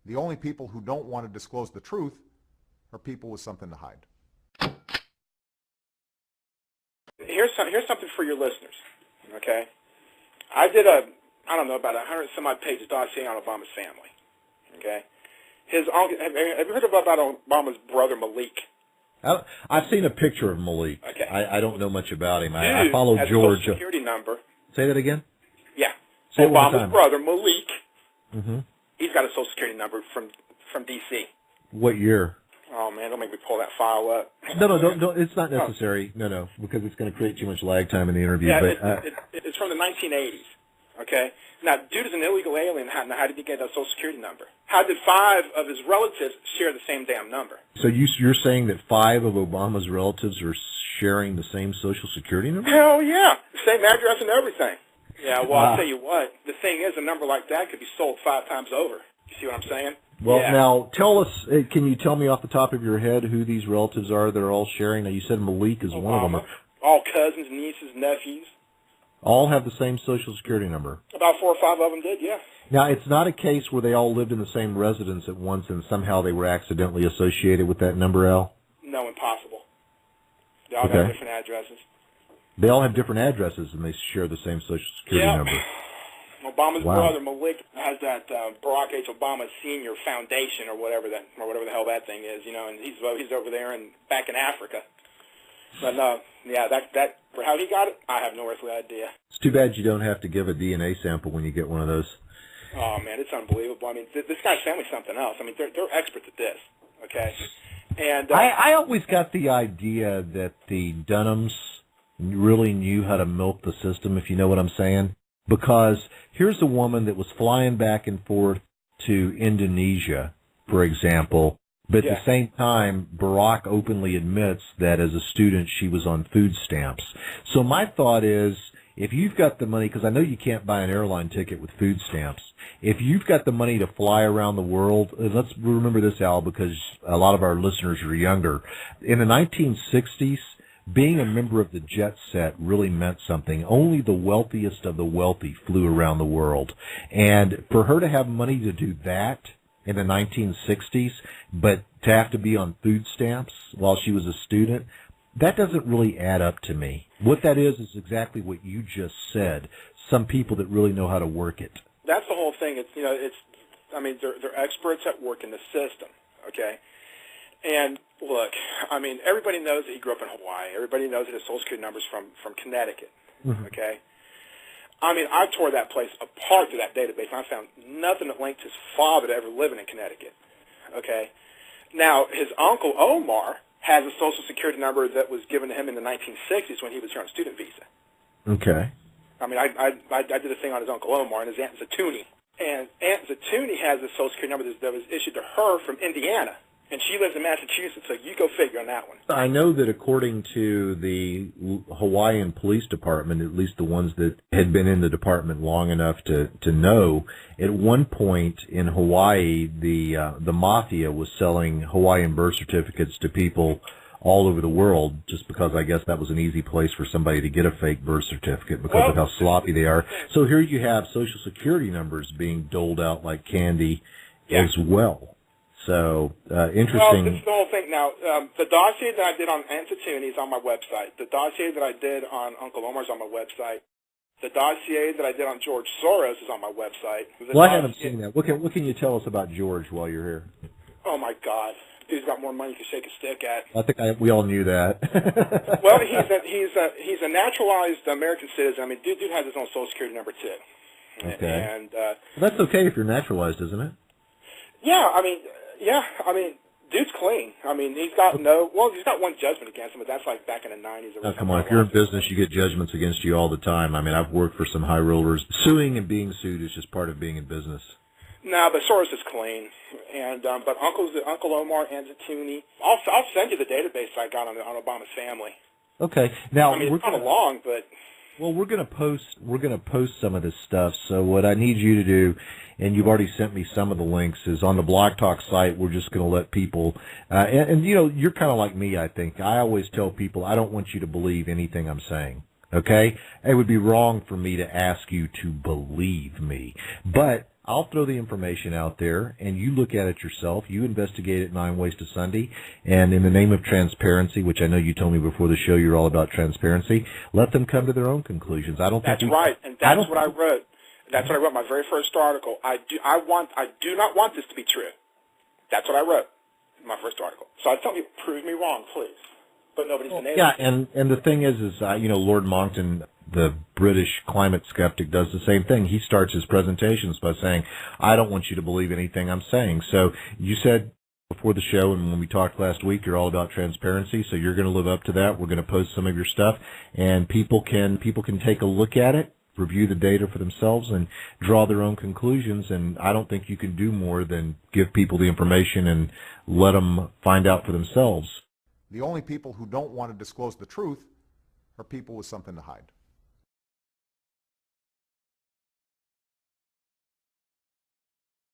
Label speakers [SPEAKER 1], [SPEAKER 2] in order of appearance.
[SPEAKER 1] The only people who don't want to disclose the truth are people with something to hide.
[SPEAKER 2] Here's something for your listeners, okay? I don't know, about 100 some odd page dossier on Obama's family, okay? His uncle, have you heard about Obama's brother Malik?
[SPEAKER 3] I've seen a picture of Malik.
[SPEAKER 2] Okay.
[SPEAKER 3] I don't know much about him.
[SPEAKER 2] Dude
[SPEAKER 3] I follow
[SPEAKER 2] has
[SPEAKER 3] George.
[SPEAKER 2] A Social Security number.
[SPEAKER 3] Say that again?
[SPEAKER 2] Yeah.
[SPEAKER 3] Say it one more
[SPEAKER 2] Obama's
[SPEAKER 3] time.
[SPEAKER 2] brother Malik.
[SPEAKER 3] Mm-hmm.
[SPEAKER 2] He's got a Social Security number from D.C.
[SPEAKER 3] What year?
[SPEAKER 2] Oh man, don't make me pull that file up.
[SPEAKER 3] No, don't. It's not necessary. No, because it's going to create too much lag time in the interview.
[SPEAKER 2] Yeah,
[SPEAKER 3] but
[SPEAKER 2] it's from the 1980s. Okay. Now, dude is an illegal alien. How did he get that Social Security number? How did 5 of his relatives share the same damn number?
[SPEAKER 3] So you're saying that 5 of Obama's relatives are sharing the same Social Security number?
[SPEAKER 2] Hell yeah, same address and everything. Yeah. Well, I'll tell you what. The thing is, a number like that could be sold 5 times over. You see what I'm saying?
[SPEAKER 3] Well,
[SPEAKER 2] yeah.
[SPEAKER 3] Now tell us. Can you tell me off the top of your head who these relatives are that are all sharing? Now you said Malik is
[SPEAKER 2] Obama,
[SPEAKER 3] one of them.
[SPEAKER 2] All cousins, nieces, nephews.
[SPEAKER 3] All have the same Social Security number.
[SPEAKER 2] About 4 or 5 of them did, yeah.
[SPEAKER 3] Now, it's not a case where they all lived in the same residence at once and somehow they were accidentally associated with that number, Al?
[SPEAKER 2] No, impossible. They all got different addresses.
[SPEAKER 3] They all have different addresses and they share the same Social Security number.
[SPEAKER 2] Obama's brother Malik has that Barack H. Obama Senior Foundation or whatever the hell that thing is, and he's over there and back in Africa. But yeah, that for how he got it, I have no earthly idea.
[SPEAKER 3] It's too bad you don't have to give a DNA sample when you get one of those.
[SPEAKER 2] Oh man, it's unbelievable. I mean, this guy's family's something else. I mean, they're experts at this. Okay, and
[SPEAKER 3] I always got the idea that the Dunhams really knew how to milk the system, if you know what I'm saying. Because here's a woman that was flying back and forth to Indonesia, for example, but at the same time, Barack openly admits that as a student she was on food stamps. So my thought is, if you've got the money, because I know you can't buy an airline ticket with food stamps, if you've got the money to fly around the world, let's remember this, Al, because a lot of our listeners are younger. In the 1960s, being a member of the jet set really meant something. Only the wealthiest of the wealthy flew around the world. And for her to have money to do that in the 1960s, but to have to be on food stamps while she was a student, that doesn't really add up to me. What that is exactly what you just said. Some people that really know how to work it.
[SPEAKER 2] That's the whole thing. They're experts at working the system, okay? And look, I mean, everybody knows that he grew up in Hawaii. Everybody knows that his Social Security number's from Connecticut, okay? I mean, I tore that place apart through that database, and I found nothing that linked his father to ever living in Connecticut, okay? Now, his uncle Omar has a Social Security number that was given to him in the 1960s when he was here on a student visa.
[SPEAKER 3] Okay.
[SPEAKER 2] I mean, I did a thing on his Uncle Omar and his Aunt Zatuni. And Aunt Zatuni has a Social Security number that was issued to her from Indiana. And she lives in Massachusetts, so you go figure on that one.
[SPEAKER 3] I know that according to the Hawaiian Police Department, at least the ones that had been in the department long enough to know, at one point in Hawaii, the mafia was selling Hawaiian birth certificates to people all over the world, just because I guess that was an easy place for somebody to get a fake birth certificate because of how sloppy they are. So here you have Social Security numbers being doled out like candy as well. So, interesting.
[SPEAKER 2] Well, this is the whole thing. Now, the dossier that I did on Aunt Zatuni is on my website. The dossier that I did on Uncle Omar is on my website. The dossier that I did on George Soros is on my website.
[SPEAKER 3] Well, I haven't seen that. What can you tell us about George while you're here?
[SPEAKER 2] Oh, my God. Dude's got more money to shake a stick at.
[SPEAKER 3] I think we all knew that.
[SPEAKER 2] Well, he's a naturalized American citizen. I mean, dude has his own Social Security number, too.
[SPEAKER 3] Okay.
[SPEAKER 2] And
[SPEAKER 3] that's okay if you're naturalized, isn't it?
[SPEAKER 2] Yeah, I mean, dude's clean. I mean, he's got one judgment against him, but that's like back in the 90s.
[SPEAKER 3] Oh, come on. If you're in business, you get judgments against you all the time. I mean, I've worked for some high rollers. Suing and being sued is just part of being in business.
[SPEAKER 2] No, but Soros is clean. And but Uncle Omar and Zatuni, I'll send you the database I got on Obama's family.
[SPEAKER 3] Okay. Now,
[SPEAKER 2] I mean, it's kind of long, but...
[SPEAKER 3] Well, we're going to post some of this stuff. So what I need you to do, and you've already sent me some of the links, is on the Blog Talk site. We're just going to let people, and you know, you're kind of like me. I think I always tell people I don't want you to believe anything I'm saying. Okay, it would be wrong for me to ask you to believe me, but I'll throw the information out there, and you look at it yourself. You investigate it 9 Ways to Sunday, and in the name of transparency, which I know you told me before the show you're all about transparency, let them come to their own conclusions. I don't think
[SPEAKER 2] that's right, and that's what I wrote. That's what I wrote. My very first article. I do not want this to be true. That's what I wrote in my first article. So I tell you, prove me wrong, please. But nobody's been able.
[SPEAKER 3] Yeah, and the thing is Lord Monckton, the British climate skeptic, does the same thing. He starts his presentations by saying, I don't want you to believe anything I'm saying. So you said before the show and when we talked last week, you're all about transparency, so you're going to live up to that. We're going to post some of your stuff, and people can take a look at it, review the data for themselves, and draw their own conclusions. And I don't think you can do more than give people the information and let them find out for themselves.
[SPEAKER 1] The only people who don't want to disclose the truth are people with something to hide.